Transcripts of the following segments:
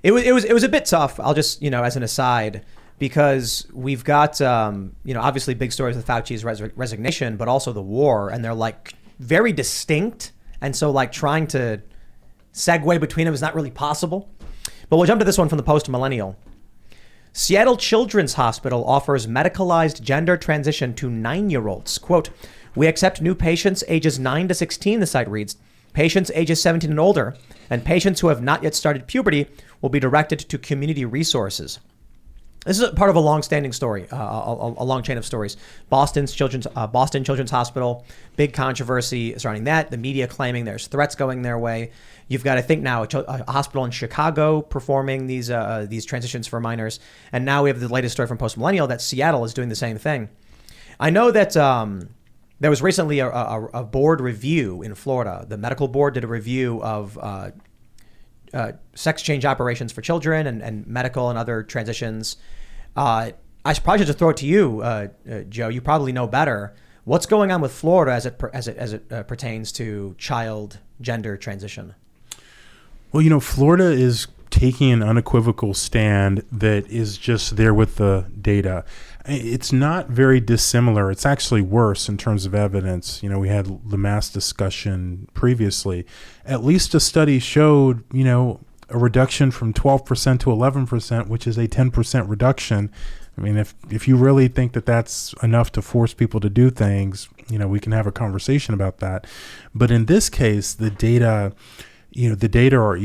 It was a bit tough. I'll just, as an aside, because we've got, obviously big stories with Fauci's resignation, but also the war, and they're like very distinct. And so like trying to segue between them is not really possible. But we'll jump to this one from the Post Millennial. Seattle Children's Hospital offers medicalized gender transition to 9-year-olds. Quote, we accept new patients ages 9 to 16, the site reads. Patients ages 17 and older, and patients who have not yet started puberty will be directed to community resources. This is part of a long-standing story, a long chain of stories. Boston Children's Hospital, big controversy surrounding that. The media claiming there's threats going their way. You've got, I think now, a hospital in Chicago performing these transitions for minors. And now we have the latest story from Post Millennial that Seattle is doing the same thing. I know that there was recently a board review in Florida. The medical board did a review of sex change operations for children and medical and other transitions. I probably should just throw it to you, Joe. You probably know better. What's going on with Florida as it pertains to child gender transition? Well, Florida is taking an unequivocal stand that is just there with the data. It's not very dissimilar. It's actually worse in terms of evidence. We had the mass discussion previously. At least a study showed, a reduction from 12% to 11%, which is a 10% reduction. I mean, if you really think that that's enough to force people to do things, we can have a conversation about that. But in this case, the data are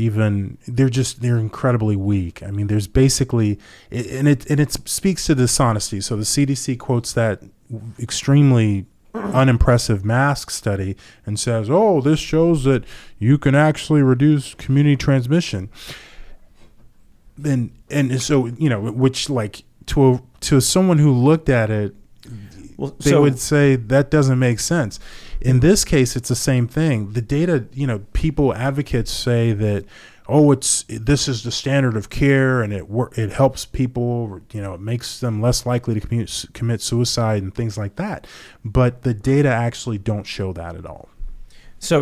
they're incredibly weak. I mean, there's basically, and it speaks to dishonesty. So the CDC quotes that extremely unimpressive mask study and says, oh, this shows that you can actually reduce community transmission. And so, which like to someone who looked at it, they would say that doesn't make sense. In this case, it's the same thing. The data, people, advocates say that, this is the standard of care and it helps people, it makes them less likely to commit suicide and things like that. But the data actually don't show that at all. So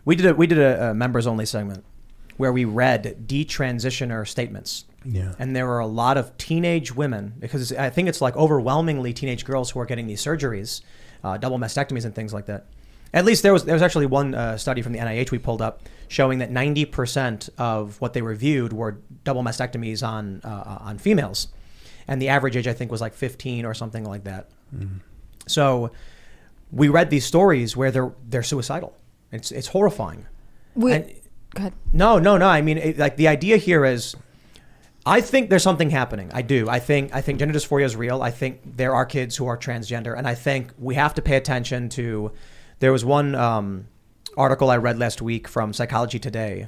we did a members only segment where we read detransitioner statements. Yeah. And there were a lot of teenage women, because I think it's like overwhelmingly teenage girls who are getting these surgeries, double mastectomies and things like that. At least there was actually one study from the NIH we pulled up showing that 90% of what they reviewed were double mastectomies on females, and the average age I think was like 15 or something like that. Mm-hmm. So we read these stories where they're suicidal. It's horrifying. Go ahead. No. I mean, like the idea here is, I think there's something happening. I do. I think gender dysphoria is real. I think there are kids who are transgender, and I think we have to pay attention to. There was one article I read last week from Psychology Today,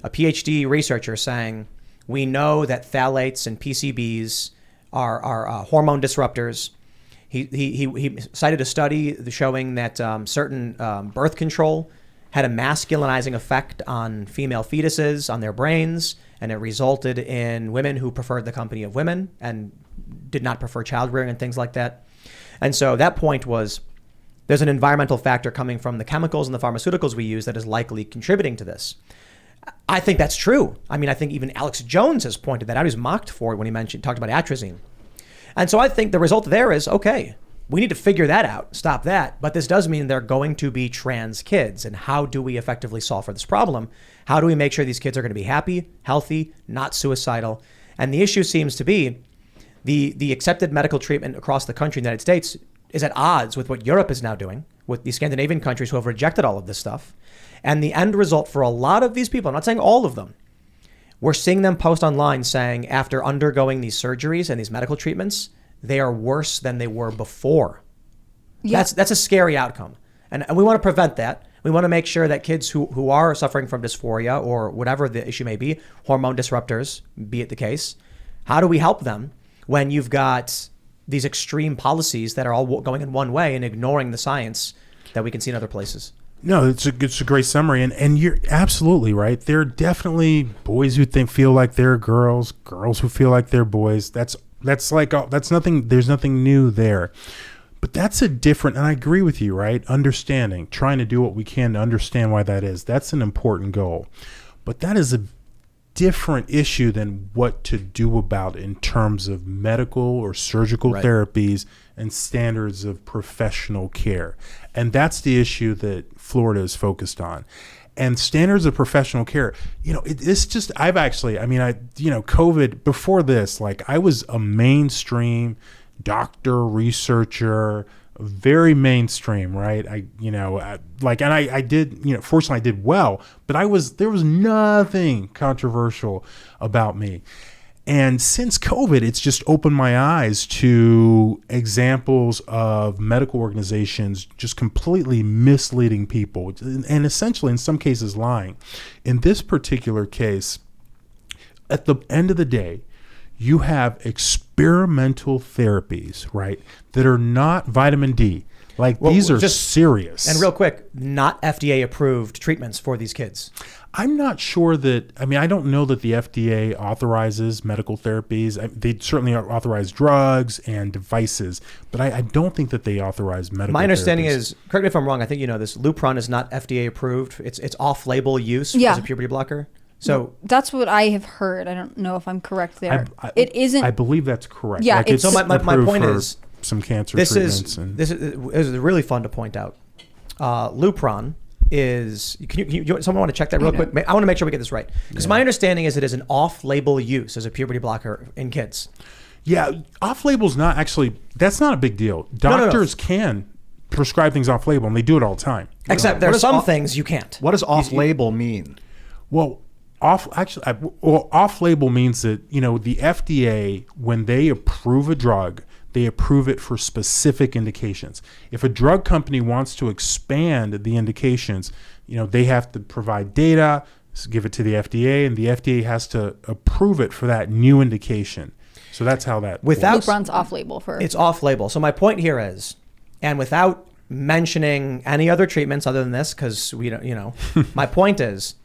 a PhD researcher saying we know that phthalates and PCBs are hormone disruptors. He cited a study showing that certain birth control had a masculinizing effect on female fetuses, on their brains, and it resulted in women who preferred the company of women and did not prefer childbearing and things like that. And so that point was, there's an environmental factor coming from the chemicals and the pharmaceuticals we use that is likely contributing to this. I think that's true. I mean, I think even Alex Jones has pointed that out. He was mocked for it when he talked about atrazine. And so I think the result there is, okay, we need to figure that out, stop that. But this does mean they're going to be trans kids. And how do we effectively solve for this problem? How do we make sure these kids are going to be happy, healthy, not suicidal? And the issue seems to be the accepted medical treatment across the country in the United States is at odds with what Europe is now doing, with the Scandinavian countries who have rejected all of this stuff. And the end result for a lot of these people, I'm not saying all of them, we're seeing them post online saying after undergoing these surgeries and these medical treatments, they are worse than they were before. Yeah. That's a scary outcome. And we want to prevent that. We want to make sure that kids who are suffering from dysphoria or whatever the issue may be, hormone disruptors, be it the case, how do we help them when you've got these extreme policies that are all going in one way and ignoring the science that we can see in other places? No, it's a great summary, and you're absolutely right. There are definitely boys who feel like they're girls who feel like they're boys. That's nothing. There's nothing new there, but that's a different. And I agree with you, right? Trying to do what we can to understand why that is. That's an important goal, but that is different issue than what to do about it in terms of medical or surgical therapies and standards of professional care. And that's the issue that Florida is focused on. And standards of professional care, it's just, COVID, before this, like I was a mainstream doctor, researcher, very mainstream, right? I did, fortunately I did well, but there was nothing controversial about me. And since COVID, it's just opened my eyes to examples of medical organizations just completely misleading people and essentially in some cases lying. In this particular case, at the end of the day, you have experimental therapies, right, that are not vitamin D. These are just serious. And real quick, not FDA approved treatments for these kids. I'm not sure that, I don't know that the FDA authorizes medical therapies. They certainly authorize drugs and devices, but I don't think that they authorize medical My understanding therapies. is, correct me if I'm wrong, I think this Lupron is not FDA approved. It's off-label use as a puberty blocker. So that's what I have heard. I don't know if I'm correct there. It isn't. I believe that's correct. Yeah. So my point is, some cancer this treatments. This is really fun to point out. Lupron is. Someone want to check that real quick? I want to make sure we get this right because my understanding is it is an off-label use as a puberty blocker in kids. Yeah, off-label is not actually. That's not a big deal. Doctors can prescribe things off-label, and they do it all the time. Except there are some things you can't. What does off-label mean? Well, off-label means that the FDA, when they approve a drug, they approve it for specific indications. If a drug company wants to expand the indications, they have to provide data, give it to the FDA, and the FDA has to approve it for that new indication. So that's how that works. Lupron's off-label for. It's off-label. So my point here is, and without mentioning any other treatments other than this, because we don't, my point is,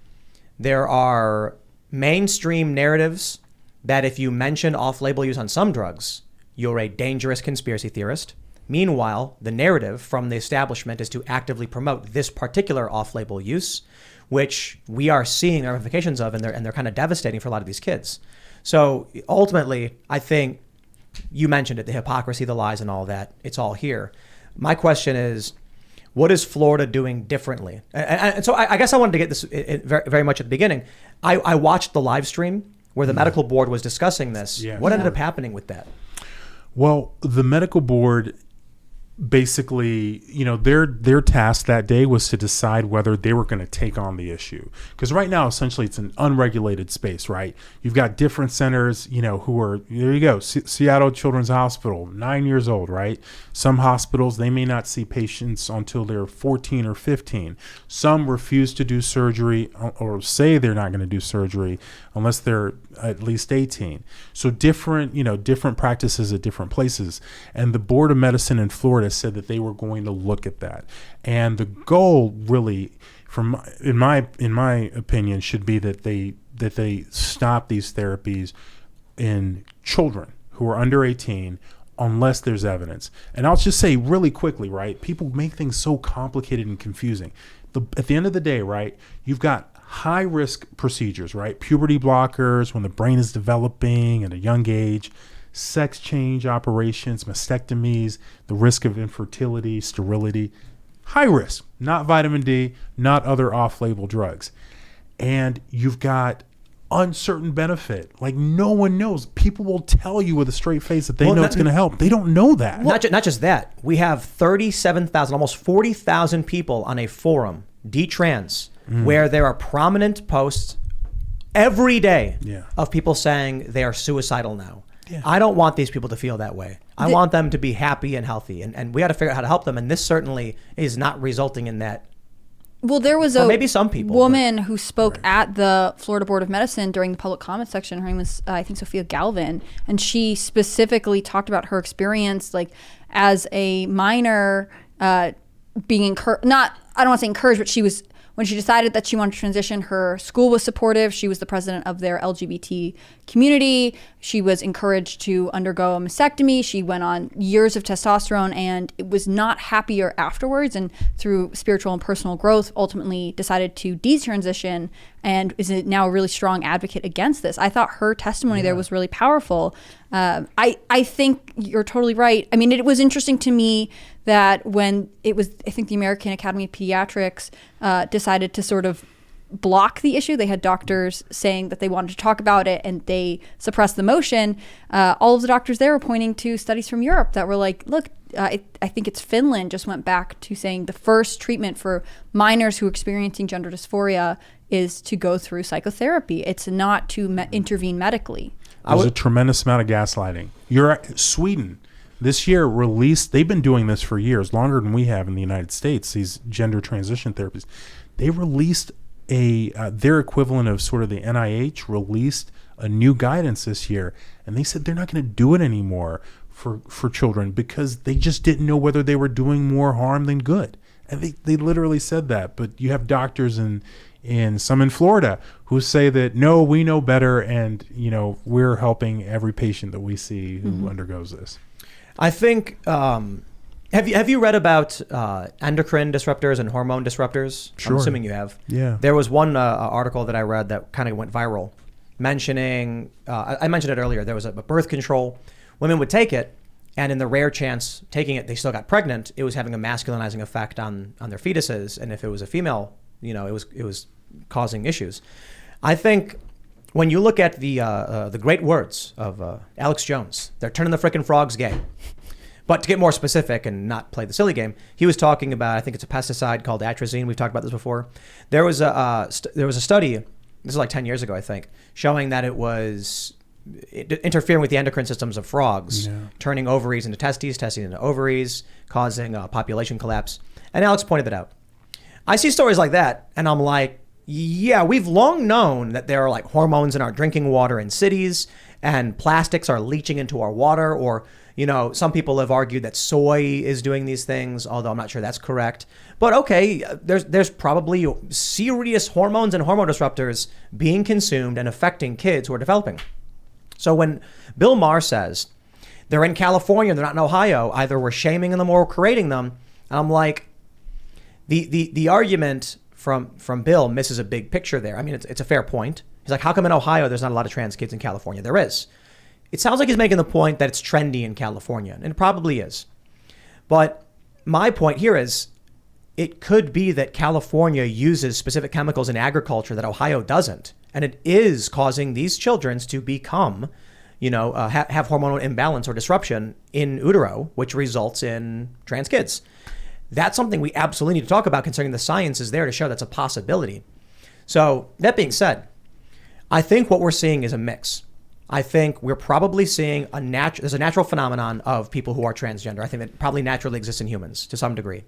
there are mainstream narratives that if you mention off-label use on some drugs, you're a dangerous conspiracy theorist. Meanwhile, the narrative from the establishment is to actively promote this particular off-label use, which we are seeing the ramifications of, and they're kind of devastating for a lot of these kids. So ultimately, I think you mentioned it, the hypocrisy, the lies, and all that. It's all here. My question is, what is Florida doing differently? And so I guess I wanted to get this very, very much at the beginning. I watched the live stream where the medical board was discussing this. Yeah. What ended up happening with that? Well, the medical board basically, their task that day was to decide whether they were going to take on the issue. Because right now, essentially, it's an unregulated space, right? You've got different centers, who are, there you go, Seattle Children's Hospital, 9 years old, right? Some hospitals, they may not see patients until they're 14 or 15. Some refuse to do surgery or say they're not going to do surgery unless they're at least 18. So different practices at different places. And the Board of Medicine in Florida said that they were going to look at that. And the goal really, in my opinion, should be that they stop these therapies in children who are under 18 unless there's evidence. And I'll just say really quickly, right? People make things so complicated and confusing. At the end of the day, right, you've got high-risk procedures, right? Puberty blockers when the brain is developing at a young age, sex change operations, mastectomies, the risk of infertility, sterility, high risk, not vitamin D, not other off-label drugs. And you've got uncertain benefit. Like no one knows. People will tell you with a straight face that they know it's going to help. They don't know that. Not just that. We have 37,000, almost 40,000 people on a forum, D-Trans, where there are prominent posts every day of people saying they are suicidal now. Yeah. I don't want these people to feel that way. I want them to be happy and healthy, and we got to figure out how to help them. And this certainly is not resulting in that. Well, there was maybe some people, woman who spoke at the Florida Board of Medicine during the public comment section. Her name was, I think, Sophia Galvin, and she specifically talked about her experience, like as a minor, being encouraged. I don't want to say encouraged, but she was. when she decided that she wanted to transition, her school was supportive. She was the president of their LGBT community. She was encouraged to undergo a mastectomy. She went on years of testosterone and it was not happier afterwards. And through spiritual and personal growth, ultimately decided to detransition and is now a really strong advocate against this. I thought her testimony there was really powerful. I think you're totally right. I mean, it was interesting to me that when it was, I think the American Academy of Pediatrics decided to sort of block the issue. They had doctors saying that they wanted to talk about it and they suppressed the motion. All of the doctors there were pointing to studies from Europe that were like, look, I think it's Finland just went back to saying the first treatment for minors who are experiencing gender dysphoria is to go through psychotherapy. It's not to intervene medically. There's a tremendous amount of gaslighting. Sweden this year released, they've been doing this for years, longer than we have in the United States, these gender transition therapies. They released their equivalent of sort of the NIH released a new guidance this year, and they said they're not going to do it anymore for children because they just didn't know whether they were doing more harm than good. And they literally said that. But you have doctors in some in Florida who say that, no, we know better, and we're helping every patient that we see who undergoes this. I think have you read about endocrine disruptors and hormone disruptors? Sure. I'm assuming you have. Yeah. There was one article that I read that kind of went viral, mentioning I mentioned it earlier. There was a birth control. Women would take it, and in the rare chance taking it, they still got pregnant. It was having a masculinizing effect on their fetuses, and if it was a female, it was causing issues. I think when you look at the great words of Alex Jones, they're turning the frickin' frogs gay. But to get more specific and not play the silly game, he was talking about, I think it's a pesticide called atrazine. We've talked about this before. There was a study, this is like 10 years ago, I think, showing that it was interfering with the endocrine systems of frogs, turning ovaries into testes into ovaries, causing population collapse. And Alex pointed that out. I see stories like that, and I'm like, yeah, we've long known that there are like hormones in our drinking water in cities, and plastics are leaching into our water, or some people have argued that soy is doing these things, although I'm not sure that's correct. But okay, there's probably serious hormones and hormone disruptors being consumed and affecting kids who are developing. So when Bill Maher says they're in California, they're not in Ohio, either we're shaming them or we're creating them, and I'm like, the argument from Bill misses a big picture there. I mean, it's a fair point. He's like, how come in Ohio there's not a lot of trans kids in California? There is. It sounds like he's making the point that it's trendy in California, and it probably is. But my point here is, it could be that California uses specific chemicals in agriculture that Ohio doesn't, and it is causing these children to become, have hormonal imbalance or disruption in utero, which results in trans kids. That's something we absolutely need to talk about, considering the science is there to show that's a possibility. So that being said, I think what we're seeing is a mix. I think we're probably seeing there's a natural phenomenon of people who are transgender. I think that probably naturally exists in humans to some degree.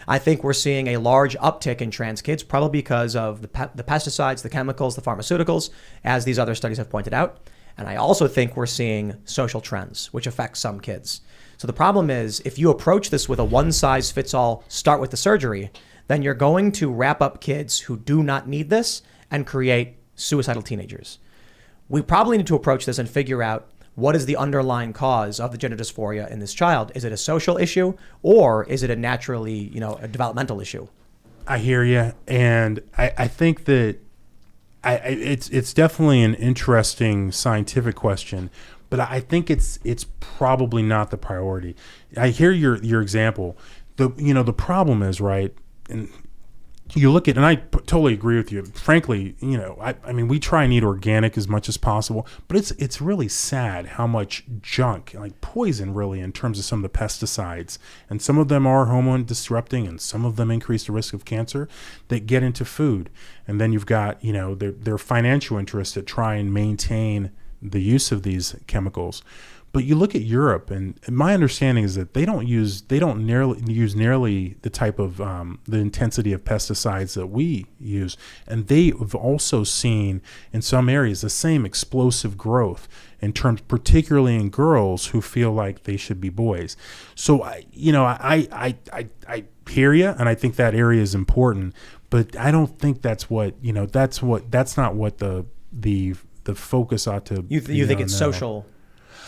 I think we're seeing a large uptick in trans kids, probably because of the pesticides, the chemicals, the pharmaceuticals, as these other studies have pointed out. And I also think we're seeing social trends, which affect some kids. So the problem is, if you approach this with a one-size-fits-all, start with the surgery, then you're going to wrap up kids who do not need this and create suicidal teenagers. We probably need to approach this and figure out what is the underlying cause of the gender dysphoria in this child. Is it a social issue, or is it a naturally, a developmental issue? I hear you, and I think that it's definitely an interesting scientific question, but I think it's probably not the priority. I hear your example. The problem is, right, and you look at, and I totally agree with you. Frankly, I mean, we try and eat organic as much as possible, but it's really sad how much junk, like poison really, in terms of some of the pesticides, and some of them are hormone disrupting, and some of them increase the risk of cancer, that get into food. And then you've got, their financial interests that try and maintain the use of these chemicals. But you look at Europe, and my understanding is that they don't use nearly the type of the intensity of pesticides that we use, and they've also seen in some areas the same explosive growth in terms, particularly in girls who feel like they should be boys. So I hear you, and I think that area is important. But I don't think that's what, that's not what the focus ought to You be think on it's now.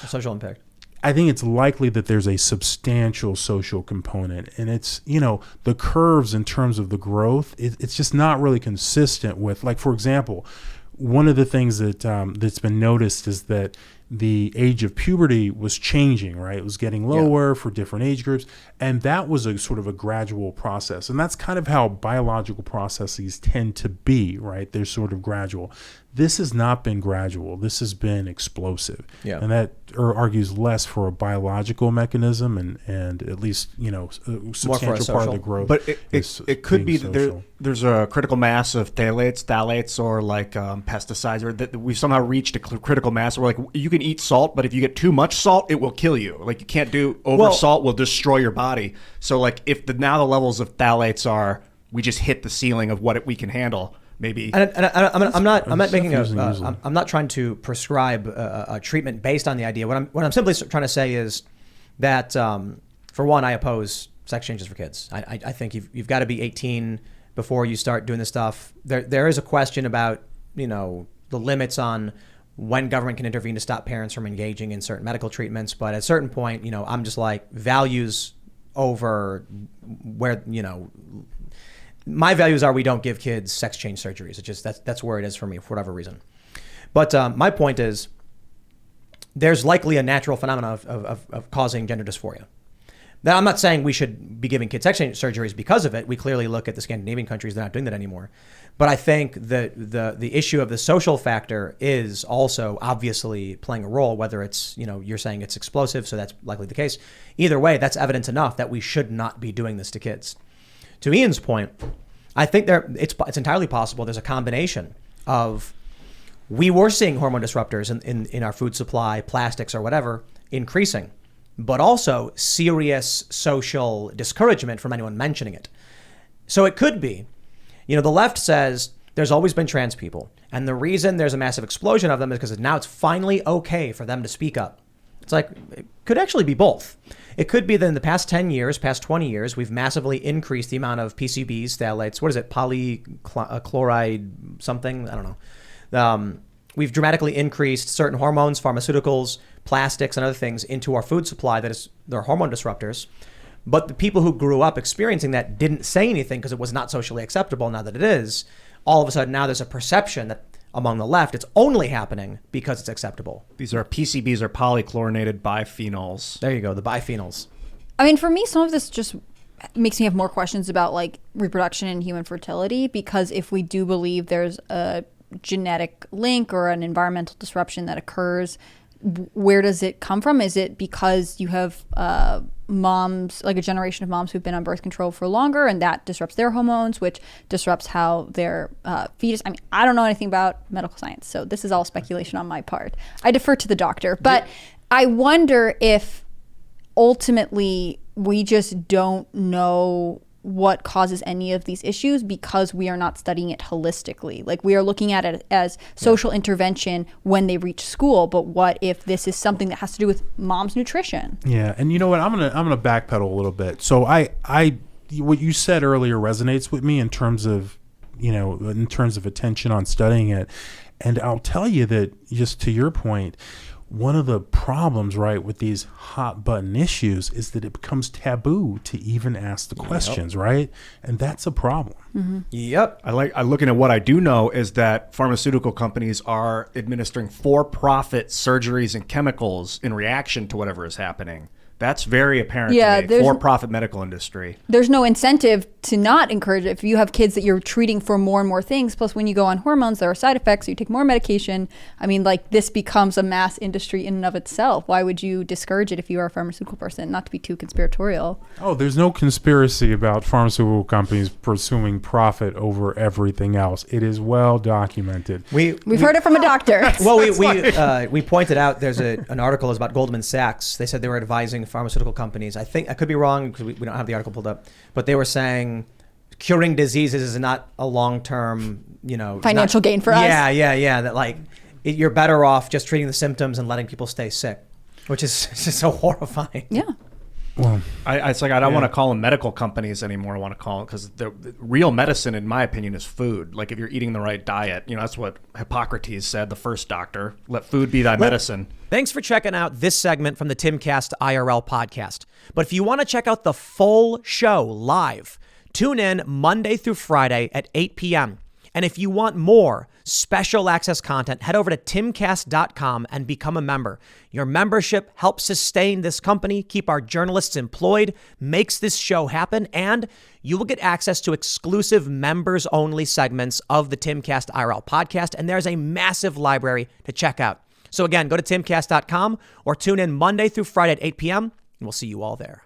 social impact? I think it's likely that there's a substantial social component, and it's, the curves in terms of the growth, it's just not really consistent with, like, for example, one of the things that that's been noticed is that the age of puberty was changing, right? It was getting lower for different age groups, and that was a sort of a gradual process, and that's kind of how biological processes tend to be, right? They're sort of gradual. This has not been gradual. This has been explosive, and that argues less for a biological mechanism, and at least a substantial part of the growth. But it could be social. there's a critical mass of phthalates, or like pesticides, or that we've somehow reached a critical mass where, like, you can eat salt, but if you get too much salt, it will kill you. Like, you can't do salt will destroy your body. So, like, if now the levels of phthalates are, we just hit the ceiling of what we can handle. Maybe. I'm not trying to prescribe a treatment based on the idea. What I'm simply trying to say is that, for one, I oppose sex changes for kids. I think you've got to be 18 before you start doing this stuff. There is a question about, the limits on when government can intervene to stop parents from engaging in certain medical treatments. But at a certain point, I'm just like, values over where, my values are we don't give kids sex change surgeries. It's just that's where it is for me for whatever reason. But my point is, there's likely a natural phenomenon of causing gender dysphoria. Now, I'm not saying we should be giving kids sex change surgeries because of it. We clearly look at the Scandinavian countries; they're not doing that anymore. But I think that the issue of the social factor is also obviously playing a role. Whether it's you're saying it's explosive, so that's likely the case. Either way, that's evidence enough that we should not be doing this to kids. To Ian's point, I think it's entirely possible there's a combination of, we were seeing hormone disruptors in our food supply, plastics or whatever, increasing, but also serious social discouragement from anyone mentioning it. So it could be, the left says there's always been trans people, and the reason there's a massive explosion of them is because now it's finally okay for them to speak up. It's like, it could actually be both. It could be that in the past 10 years, past 20 years, we've massively increased the amount of PCBs, phthalates, what is it, polychloride something? I don't know. We've dramatically increased certain hormones, pharmaceuticals, plastics, and other things into our food supply they're hormone disruptors. But the people who grew up experiencing that didn't say anything because it was not socially acceptable. Now that it is, all of a sudden now there's a perception that among the left, it's only happening because it's acceptable. These are PCBs, are polychlorinated biphenyls. There you go, the biphenyls. I mean, for me, some of this just makes me have more questions about, like, reproduction and human fertility, because if we do believe there's a genetic link or an environmental disruption that occurs, where does it come from? Is it because you have moms, like a generation of moms who've been on birth control for longer, and that disrupts their hormones, which disrupts how their fetus, I mean, I don't know anything about medical science, so this is all speculation on my part. I defer to the doctor, but I wonder if ultimately we just don't know what causes any of these issues because we are not studying it holistically. Like, we are looking at it as social intervention when they reach school, but what if this is something that has to do with mom's nutrition? Yeah, and you know what? I'm gonna backpedal a little bit. So what you said earlier resonates with me in terms of attention on studying it, and I'll tell you that, just to your point, one of the problems, right, with these hot button issues is that it becomes taboo to even ask the questions, right? And that's a problem. Mm-hmm. Yep. I'm looking at what I do know is that pharmaceutical companies are administering for-profit surgeries and chemicals in reaction to whatever is happening. That's very apparent to me. For-profit medical industry. There's no incentive to not encourage it. If you have kids that you're treating for more and more things, plus when you go on hormones, there are side effects, so you take more medication. I mean, like, this becomes a mass industry in and of itself. Why would you discourage it if you are a pharmaceutical person? Not to be too conspiratorial. Oh, there's no conspiracy about pharmaceutical companies pursuing profit over everything else. It is well documented. We've heard it from a doctor. Well, we pointed out there's an article about Goldman Sachs. They said they were advising pharmaceutical companies. I think I could be wrong because we don't have the article pulled up, but they were saying curing diseases is not a long-term, financial gain for us. Yeah. That, like, you're better off just treating the symptoms and letting people stay sick, which is just so horrifying. Yeah. Well, It's like I don't want to call them medical companies anymore. I want to call them because the real medicine, in my opinion, is food. Like if you're eating the right diet, that's what Hippocrates said, the first doctor. Let food be thy medicine. Thanks for checking out this segment from the Timcast IRL podcast. But if you want to check out the full show live, tune in Monday through Friday at 8 p.m. And if you want more special access content, head over to timcast.com and become a member. Your membership helps sustain this company, keep our journalists employed, makes this show happen, and you will get access to exclusive members-only segments of the Timcast IRL podcast, and there's a massive library to check out. So again, go to timcast.com or tune in Monday through Friday at 8 p.m., and we'll see you all there.